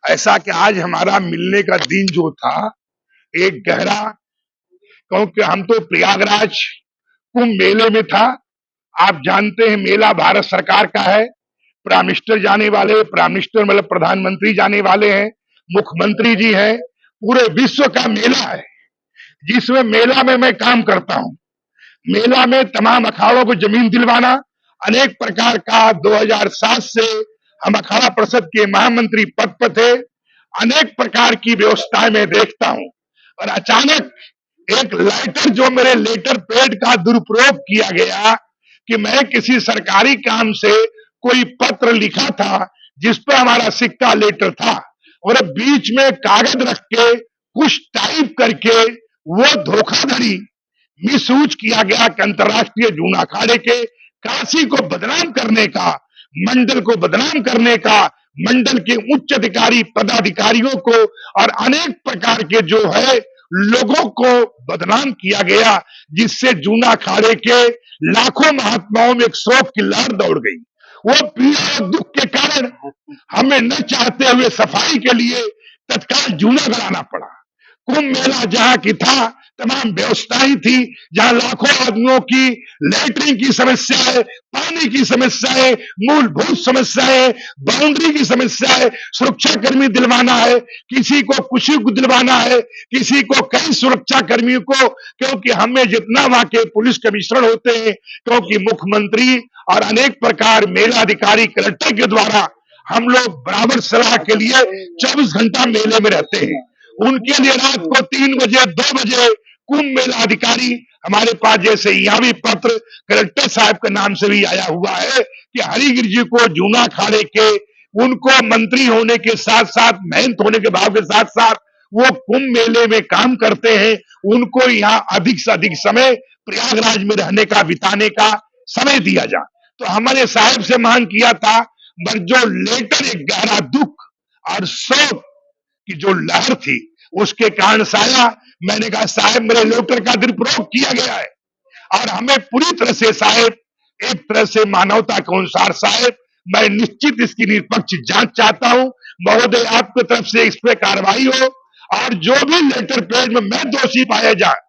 ऐसा कि आज हमारा मिलने का दिन जो था एक गहरा, क्योंकि हम तो प्रयागराज कुंभ मेले में था। आप जानते हैं मेला भारत सरकार का है। प्राइम मिनिस्टर जाने वाले, प्राइम मिनिस्टर मतलब प्रधानमंत्री जाने वाले हैं, मुख्यमंत्री जी हैं, पूरे विश्व का मेला है जिसमें मेला में मैं काम करता हूं। मेला में तमाम अखाड़ों को जमीन दिलवाना, अनेक प्रकार का 2007 से हम अखाड़ा परिषद के महामंत्री पद पर थे, अनेक प्रकार की व्यवस्थाएं मैं देखता हूं। और अचानक एक लेटर, जो मेरे लेटर पैड का दुरुपयोग किया गया कि मैं किसी सरकारी काम से कोई पत्र लिखा था जिस पर हमारा सिक्का लेटर था, और बीच में कागज रख के कुछ टाइप करके वो धोखाधड़ी मिसयूज किया गया कि अंतर्राष्ट्रीय जूना अखाड़े के काशी को बदनाम करने का, मंडल को बदनाम करने का, मंडल के उच्च अधिकारी पदाधिकारियों को और अनेक प्रकार के जो है लोगों को बदनाम किया गया, जिससे जूना अखाड़े के लाखों महात्माओं में एक शोक की लहर दौड़ गई। वो पीड़ा और दुख के कारण हमें न चाहते हुए सफाई के लिए तत्काल जूना गड़ाना पड़ा। कुंभ मेला जहां की था, तमाम व्यवस्थाएं थी, जहां लाखों आदमियों की लैट्रिन की समस्या है, पानी की समस्या है, मूलभूत समस्या है, बाउंड्री की समस्या है, सुरक्षा कर्मी दिलवाना है, किसी को कुछ दिलवाना है, किसी को कई सुरक्षा कर्मियों को, क्योंकि हमें जितना वहां के पुलिस कमिश्नर होते हैं, क्योंकि मुख्यमंत्री और अनेक प्रकार मेला अधिकारी कलेक्टर के द्वारा हम लोग बराबर सलाह के लिए 24 घंटा मेले में रहते हैं। उनके लिए रात को 3 बजे 2 बजे कुंभ मेला अधिकारी हमारे पास, जैसे यहाँ भी पत्र कलेक्टर साहब के नाम से भी आया हुआ है कि हरिगिरि जी को जूना अखाड़े के, उनको मंत्री होने के साथ साथ, महंत होने के भाव के साथ साथ वो कुंभ मेले में काम करते हैं, उनको यहाँ अधिक से अधिक समय प्रयागराज में रहने का, बिताने का समय दिया जाए। तो हमारे साहब से मांग किया था, पर जो लेटर एक गहरा दुख और शोक की जो लहर थी उसके कारण साया, मैंने कहा साहब मेरे लेटर का दुरुपयोग किया गया है और हमें पूरी तरह से साहब, एक तरह से मानवता के अनुसार साहब, मैं निश्चित इसकी निष्पक्ष जांच चाहता हूं। महोदय आपकी तरफ से इस पे कार्रवाई हो और जो भी लेटर पेज में मैं दोषी पाया जाए,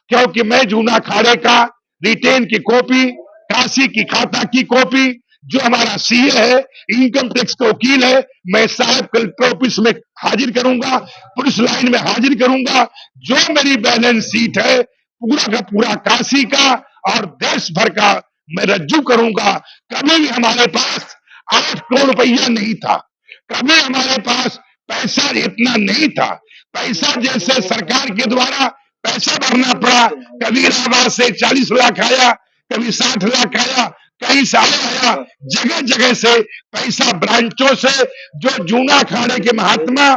क्योंकि मैं जूना अखाड़े का रिटेन की कॉपी, काशी की खाता की कॉपी, जो हमारा सीए है, इनकम टैक्स का वकील है, मैं साहब कलेक्टर ऑफिस में हाजिर करूंगा, पुलिस लाइन में हाजिर करूंगा। जो मेरी बैलेंस शीट है पूरा का पूरा काशी का और देश भर का मैं रज्जू करूंगा। कभी भी हमारे पास 8 करोड़ रुपया नहीं था, कभी हमारे पास पैसा इतना नहीं था। पैसा जैसे सरकार के द्वारा पैसा भरना पड़ा, कभी इलाहाबाद से 40 लाख आया, कभी 60 लाख आया, कई साल आया, जगह जगह से पैसा ब्रांचों से, जो जूना अखाड़े के महात्मा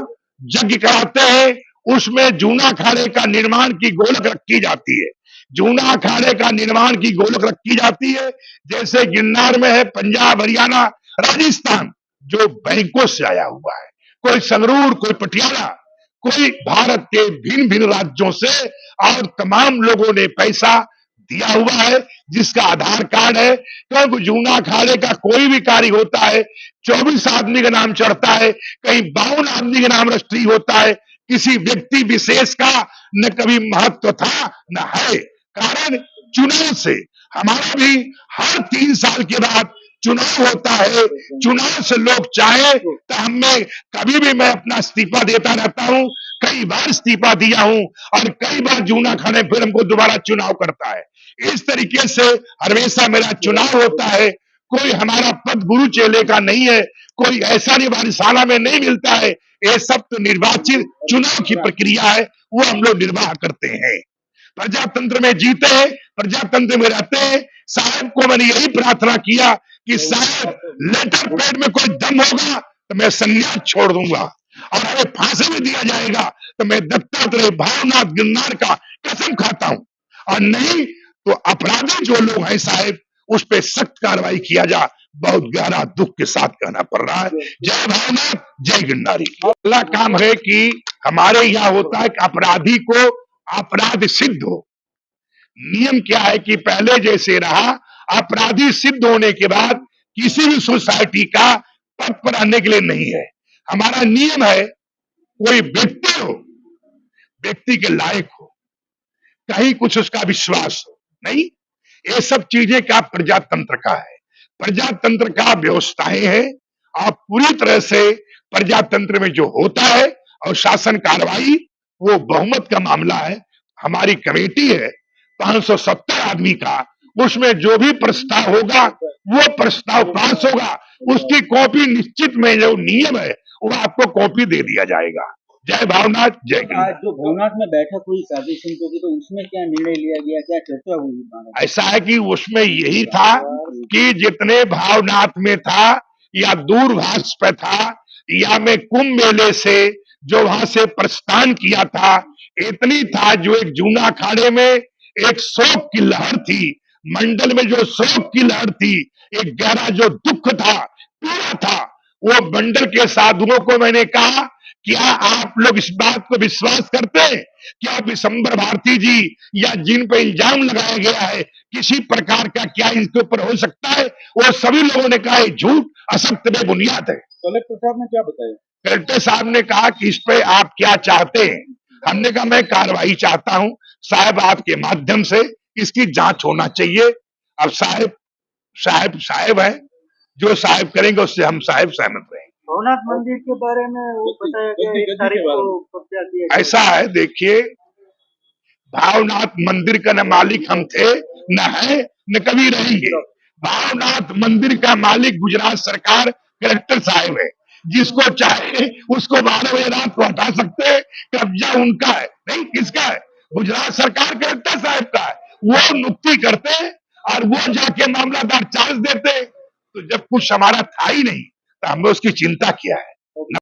यज्ञ कराते हैं उसमें जूना अखाड़े का निर्माण की गोलक रखी जाती है, जूना अखाड़े का निर्माण की गोलक रखी जाती है। जैसे गिरनार में है, पंजाब, हरियाणा, राजस्थान, जो बैंकों से आया हुआ है, कोई संगरूर, कोई पटियाला, कोई भारत के भिन्न भिन्न राज्यों से, और तमाम लोगों ने पैसा दिया हुआ है, जिसका आधार कार्ड है। क्योंकि जूना अखाड़े का कोई भी कार्य होता है 24 आदमी का नाम चढ़ता है, कहीं 52 आदमी का नाम रजिस्ट्री होता है। किसी व्यक्ति विशेष का न कभी महत्व था न है। कारण चुनाव से, हमारा भी हर 3 साल के बाद चुनाव होता है, चुनाव से लोग चाहे तो हमें, कभी भी मैं अपना इस्तीफा देता रहता हूं, कई बार इस्तीफा दिया हूं और कई बार जूना अखाड़े फिर हमको दोबारा चुनाव करता है। इस तरीके से हमेशा मेरा चुनाव होता है। कोई हमारा पद गुरु चेले का नहीं है, कोई ऐसा निवारशाला में नहीं मिलता है। ये सब तो निर्वाचित चुनाव की प्रक्रिया है, वो हम लोग निर्वाह करते हैं। प्रजातंत्र में जीते हैं, प्रजातंत्र में रहते हैं। साहब को मैंने यही प्रार्थना किया कि साहब लेटर पैड में कोई दम होगा तो मैं संन्यास छोड़ दूंगा, और हमें फांसी भी दिया जाएगा तो मैं दत्तात्रेय भावनाथ गिरनार का कसम खाता हूं, और नहीं तो अपराधी जो लोग हैं साहब उस पर सख्त कार्रवाई किया जा। बहुत गहरा दुख के साथ कहना पड़ रहा है। जय भावनाथ, जय गिरनारी। अगला काम है कि हमारे यहाँ होता है कि अपराधी को अपराध सिद्ध हो। नियम क्या है कि पहले जैसे रहा, अपराधी सिद्ध होने के बाद किसी भी सोसाइटी का पद पर आने के लिए नहीं है। हमारा नियम है कोई व्यक्ति हो, व्यक्ति के लायक हो, कहीं कुछ उसका विश्वास हो, नहीं, ये सब चीजें क्या प्रजातंत्र का है। प्रजातंत्र का व्यवस्थाएं है और पूरी तरह से प्रजातंत्र में जो होता है और शासन कार्रवाई वो बहुमत का मामला है। हमारी कमेटी है 570 आदमी का, उसमें जो भी प्रस्ताव होगा वो प्रस्ताव पास होगा, उसकी कॉपी निश्चित में जो नियम है वो आपको कॉपी दे दिया जाएगा। जय भावनाथ, जय आज गणनाथ। जो भवनाथ में बैठक हुई साधी संतों की, तो उसमें क्या निर्णय लिया गया, क्या चर्चा हुई महाराज? ऐसा है कि उसमें यही था कि जितने भावनाथ में था या दूरभाष पे था या मैं कुंभ मेले से जो वहां से प्रस्थान किया था, इतनी था जो एक जूना अखाड़े में एक शोक की लहर थी, मंडल में जो शोक की लहर थी, एक गहरा जो दुख था, पीड़ा था, वो मंडल के साधुओं को मैंने कहा क्या आप लोग इस बात को विश्वास करते हैं क्या विशंबर भारती जी या जिन पर इल्जाम लगाया गया है किसी प्रकार का क्या इनके ऊपर हो सकता है? वो सभी लोगों ने कहा झूठ, असत्य में बुनियाद है। कलेक्टर साहब ने क्या बताया? कलेक्टर साहब ने कहा कि इस पे आप क्या चाहते हैं? हमने कहा मैं कार्रवाई चाहता हूं साहब, आपके माध्यम से इसकी जांच होना चाहिए। अब साहब साहब साहब है, जो साहब करेंगे उससे हम साहब सहमत रहेंगे। भवनाथ मंदिर के बारे में वो बताया गया 1 तारीख को कब्जा किया गया। ऐसा है, देखिए भावनाथ मंदिर का न मालिक हम थे, न है, न कभी रहेंगे। भावनाथ मंदिर का मालिक गुजरात सरकार कलेक्टर साहब है, जिसको चाहे उसको 12 बजे रात को हटा सकते हैं, कब्जा उनका है, नहीं किसका है? गुजरात सरकार कलेक्टर साहब का है। वो नियुक्ति करते हैं और वो जाके मामला दर्ज चार्ज देते हैं। तो जब कुछ हमारा था ही नहीं तो हमने उसकी चिंता किया है।